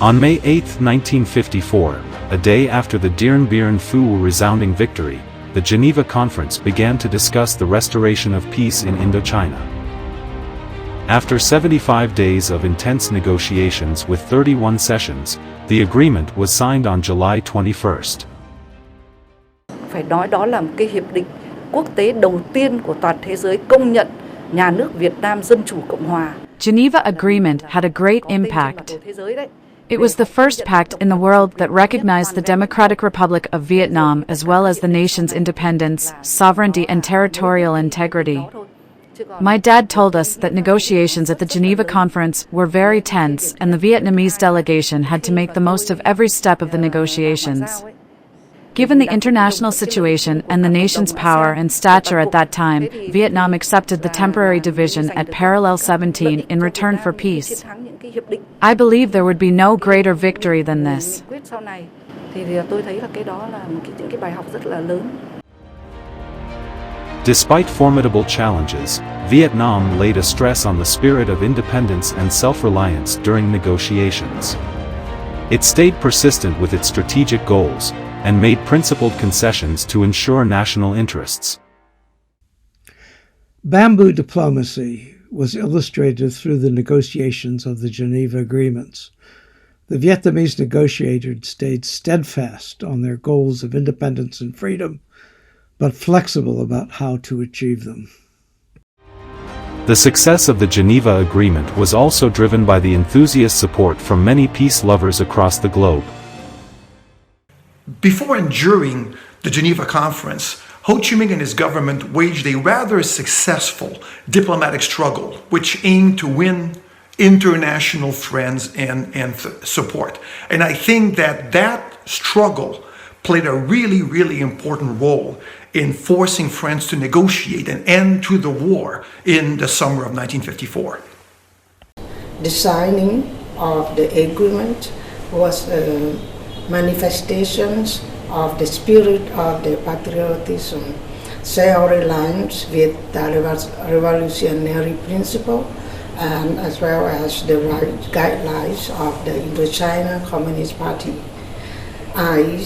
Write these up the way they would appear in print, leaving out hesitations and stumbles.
On May 8, 1954, a day after the Dien Bien Phu resounding victory, the Geneva Conference began to discuss the restoration of peace in Indochina. After 75 days of intense negotiations with 31 sessions, the agreement was signed on July 21. Phải nói đó là một cái hiệp định quốc tế đầu tiên của toàn thế giới công nhận nhà nước Việt Nam Dân chủ Cộng hòa. Geneva Agreement had a great impact. It was the first pact in the world that recognized the Democratic Republic of Vietnam as well as the nation's independence, sovereignty and territorial integrity. My dad told us that negotiations at the Geneva Conference were very tense and the Vietnamese delegation had to make the most of every step of the negotiations. Given the international situation and the nation's power and stature at that time, Vietnam accepted the temporary division at Parallel 17 in return for peace. I believe there would be no greater victory than this. Despite formidable challenges, Vietnam laid a stress on the spirit of independence and self-reliance during negotiations. It stayed persistent with its strategic goals, and made principled concessions to ensure national interests. Bamboo diplomacy was illustrated through the negotiations of the Geneva Agreements. The Vietnamese negotiators stayed steadfast on their goals of independence and freedom, but flexible about how to achieve them. The success of the Geneva Agreement was also driven by the enthusiast support from many peace lovers across the globe. Before and during the Geneva Conference, Ho Chi Minh and his government waged a rather successful diplomatic struggle which aimed to win international friends and support. And I think that struggle played a really important role in forcing France to negotiate an end to the war in the summer of 1954. The signing of the agreement was manifestations of the spirit of the patriotism, self-reliance with the revolutionary principle, and as well as the right guidelines of the Indochina Communist Party. I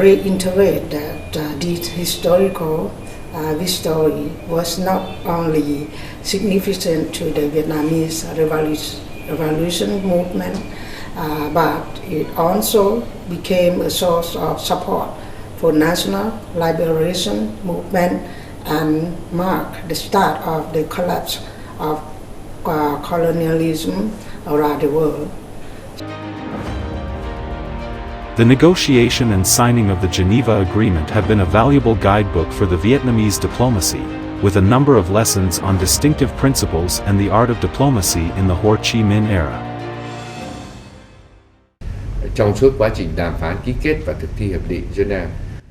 reiterate that this historical victory was not only significant to the Vietnamese revolution movement, but it also became a source of support for national liberation movement and marked the start of the collapse of colonialism around the world. The negotiation and signing of the Geneva Agreement have been a valuable guidebook for the Vietnamese diplomacy, with a number of lessons on distinctive principles and the art of diplomacy in the Ho Chi Minh era.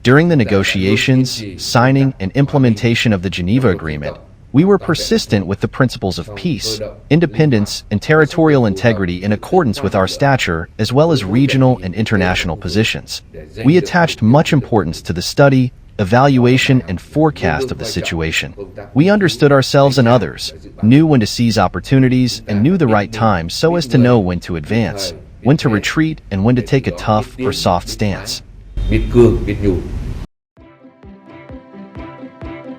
During the negotiations, signing, and implementation of the Geneva Agreement, we were persistent with the principles of peace, independence, and territorial integrity in accordance with our stature as well as regional and international positions. We attached much importance to the study, evaluation, and forecast of the situation. We understood ourselves and others, knew when to seize opportunities, and knew the right time so as to know when to advance, when to retreat, and when to take a tough or soft stance.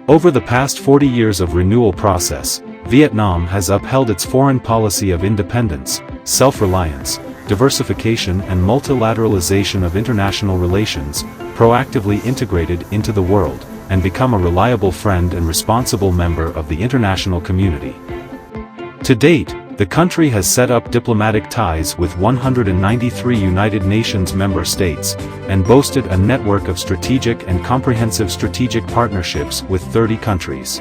Over the past 40 years of renewal process, Vietnam has upheld its foreign policy of independence, self-reliance, diversification and multilateralization of international relations, proactively integrated into the world, and become a reliable friend and responsible member of the international community. To date, the country has set up diplomatic ties with 193 United Nations member states, and boasted a network of strategic and comprehensive strategic partnerships with 30 countries.